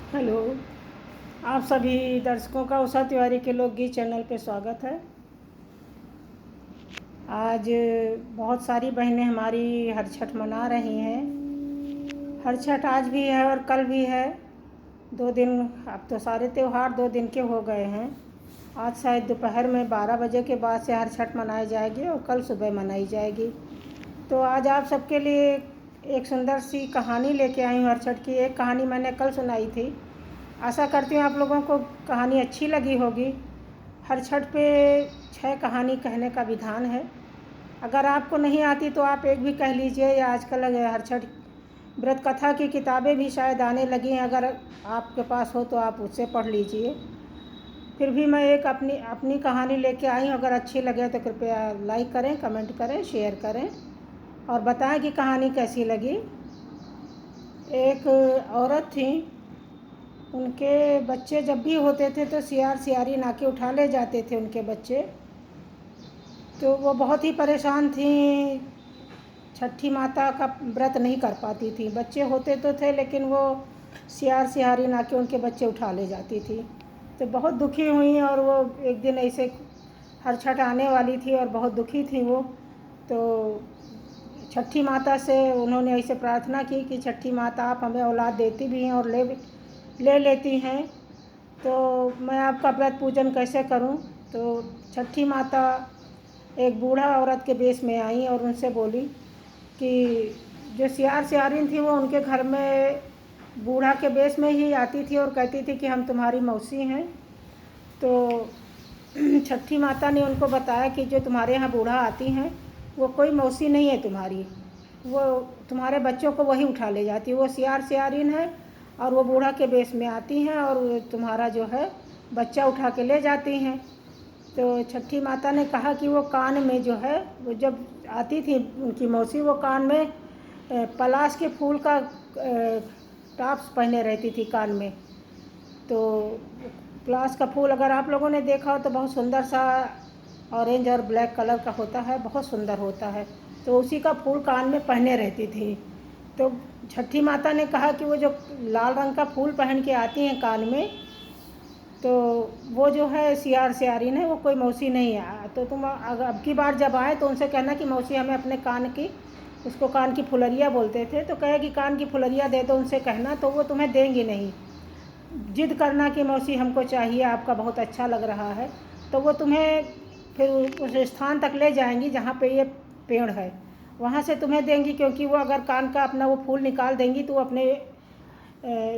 Hello. आप सभी दर्शकों का उषा तिवारी के लोकगीत चैनल पे स्वागत है। आज बहुत सारी बहनें हमारी हर छठ मना रही हैं। हर छठ आज भी है और कल भी है। 2 दिन, अब तो सारे त्यौहार 2 दिन के हो गए हैं। आज शायद दोपहर में 12 बजे के बाद से हर छठ मनाई जाएगी और कल सुबह मनाई जाएगी। तो आज आप सबके लिए एक सुंदर सी कहानी लेके आई हूँ हर छठ की। एक कहानी मैंने कल सुनाई थी। आशा करती हूँ आप लोगों को कहानी अच्छी लगी होगी। हर छठ पे 6 कहानी कहने का विधान है। अगर आपको नहीं आती तो आप एक भी कह लीजिए, या आजकल हर छठ व्रत कथा की किताबें भी शायद आने लगी हैं, अगर आपके पास हो तो आप उससे पढ़ लीजिए। फिर भी मैं एक अपनी अपनी कहानी लेके आई हूँ। अगर अच्छी लगे तो कृपया लाइक करें, कमेंट करें, शेयर करें और बताएं कि कहानी कैसी लगी। एक औरत थी, उनके बच्चे जब भी होते थे तो सियार सियारी नाके उठा ले जाते थे उनके बच्चे। तो वो बहुत ही परेशान थी, छठी माता का व्रत नहीं कर पाती थी। बच्चे होते तो थे लेकिन वो सियार सियारी नाके उनके बच्चे उठा ले जाती थी। तो बहुत दुखी हुई और वो एक दिन ऐसे हर छठ आने वाली थी और बहुत दुखी थी वो। तो छठी माता से उन्होंने ऐसे प्रार्थना की कि छठी माता आप हमें औलाद देती भी हैं और ले लेती हैं, तो मैं आपका व्रत पूजन कैसे करूं। तो छठी माता एक बूढ़ा औरत के वेश में आई और उनसे बोली कि जो सियार सियारिन थी वो उनके घर में बूढ़ा के वेश में ही आती थी और कहती थी कि हम तुम्हारी मौसी हैं। तो छठी माता ने उनको बताया कि जो तुम्हारे यहाँ बूढ़ा आती हैं वो कोई मौसी नहीं है तुम्हारी, वो तुम्हारे बच्चों को वही उठा ले जाती है। वो सियार सियारिन है और वो बूढ़ा के वेश में आती हैं और तुम्हारा जो है बच्चा उठा के ले जाती हैं। तो छठी माता ने कहा कि वो कान में जो है, वो जब आती थी उनकी मौसी, वो कान में पलाश के फूल का टॉप्स पहने रहती थी कान में। तो पलाश का फूल अगर आप लोगों ने देखा हो तो बहुत सुंदर सा ऑरेंज और ब्लैक कलर का होता है, बहुत सुंदर होता है। तो उसी का फूल कान में पहने रहती थी। तो छठी माता ने कहा कि वो जो लाल रंग का फूल पहन के आती हैं कान में, तो वो जो है सियार सियारिन है, वो कोई मौसी नहीं है। तो तुम अब की बार जब आए तो उनसे कहना कि मौसी हमें अपने कान की, उसको कान की फुलरिया बोलते थे, तो कहेगी कान की फुलरिया दे दो उनसे कहना, तो वो तुम्हें देंगी नहीं। जिद करना कि मौसी हमको चाहिए, आपका बहुत अच्छा लग रहा है, तो वो तुम्हें फिर उस स्थान तक ले जाएंगी जहाँ पे ये पेड़ है, वहाँ से तुम्हें देंगी। क्योंकि वो अगर कान का अपना वो फूल निकाल देंगी तो वो अपने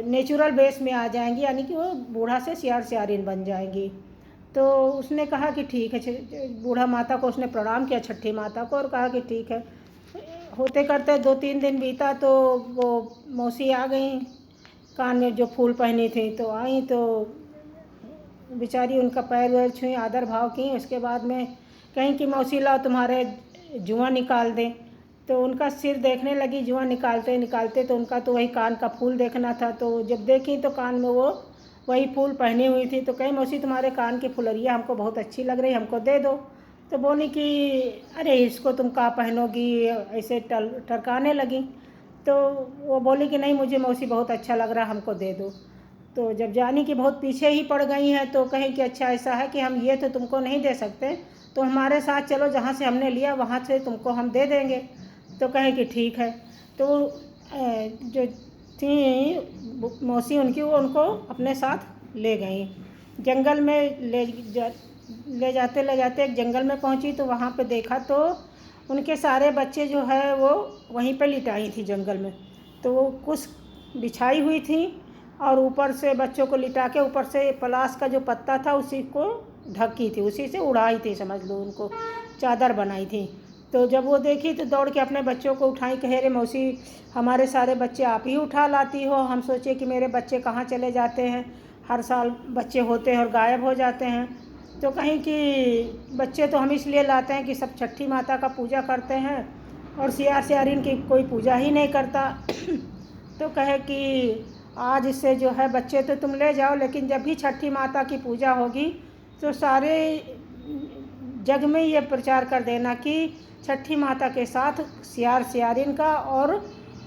नेचुरल बेस में आ जाएंगी, यानी कि वो बूढ़ा से सियार सियारिन बन जाएंगी। तो उसने कहा कि ठीक है। बूढ़ा माता को उसने प्रणाम किया, छठी माता को, और कहा कि ठीक है। होते करते 2-3 दिन बीता तो वो मौसी आ गई, कान में जो फूल पहनी थी तो आई, तो बेचारी उनका पैर वैर छुई, आदर भाव की। उसके बाद में कहीं कि मौसी लाओ तुम्हारे जुआ निकाल दें। तो उनका सिर देखने लगी, जुआ निकालते निकालते, तो उनका तो वही कान का फूल देखना था। तो जब देखी तो कान में वो वही फूल पहनी हुई थी। तो कहीं मौसी तुम्हारे कान की फुलरिया हमको बहुत अच्छी लग रही, हमको दे दो। तो बोली कि अरे इसको तुम कहाँ पहनोगी, ऐसे टरकाने लगी। तो वो बोली कि नहीं मुझे मौसी बहुत अच्छा लग रहा, हमको दे दो। तो जब जानी कि बहुत पीछे ही पड़ गई हैं तो कहें कि अच्छा ऐसा है कि हम ये तो तुमको नहीं दे सकते, तो हमारे साथ चलो, जहाँ से हमने लिया वहाँ से तुमको हम दे देंगे। तो कहें कि ठीक है। तो जो थी मौसी उनकी, वो उनको अपने साथ ले गई। जंगल में ले जाते एक जंगल में पहुंची, तो वहाँ पे देखा तो उनके सारे बच्चे जो है वो वहीं पे लिटाई थी जंगल में। तो वो कुछ बिछाई हुई थी और ऊपर से बच्चों को लिटा के ऊपर से पलाश का जो पत्ता था उसी को ढकी थी, उसी से उड़ाई थी, समझ लो उनको चादर बनाई थी। तो जब वो देखी तो दौड़ के अपने बच्चों को उठाई, कहे रे मौसी हमारे सारे बच्चे आप ही उठा लाती हो, हम सोचे कि मेरे बच्चे कहाँ चले जाते हैं, हर साल बच्चे होते हैं और गायब हो जाते हैं। तो कहीं कि बच्चे तो हम इसलिए लाते हैं कि सब छठी माता का पूजा करते हैं और सियार सियारिन की कोई पूजा ही नहीं करता। तो कहे कि आज इससे जो है बच्चे तो तुम ले जाओ, लेकिन जब भी छठी माता की पूजा होगी तो सारे जग में ये प्रचार कर देना कि छठी माता के साथ सियार सियारिन का और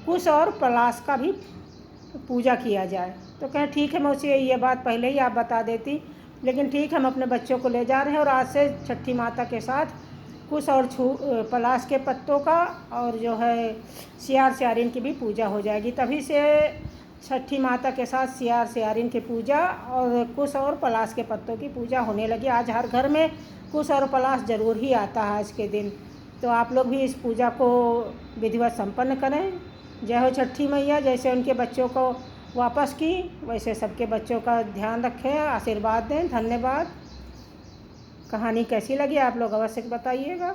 कुश और पलाश का भी पूजा किया जाए। तो कहें ठीक है मौसी, ये बात पहले ही आप बता देती, लेकिन ठीक, हम अपने बच्चों को ले जा रहे हैं और आज से छठी माता के साथ कुश और पलाश के पत्तों का और जो है सियार सियारिन की भी पूजा हो जाएगी। तभी से छठी माता के साथ सियार सियारिन की पूजा और कुश और पलाश के पत्तों की पूजा होने लगी। आज हर घर में कुश और पलाश ज़रूर ही आता है आज के दिन। तो आप लोग भी इस पूजा को विधिवत संपन्न करें। जय हो छठी मैया। जैसे उनके बच्चों को वापस की, वैसे सबके बच्चों का ध्यान रखें, आशीर्वाद दें। धन्यवाद। कहानी कैसी लगी आप लोग अवश्य बताइएगा।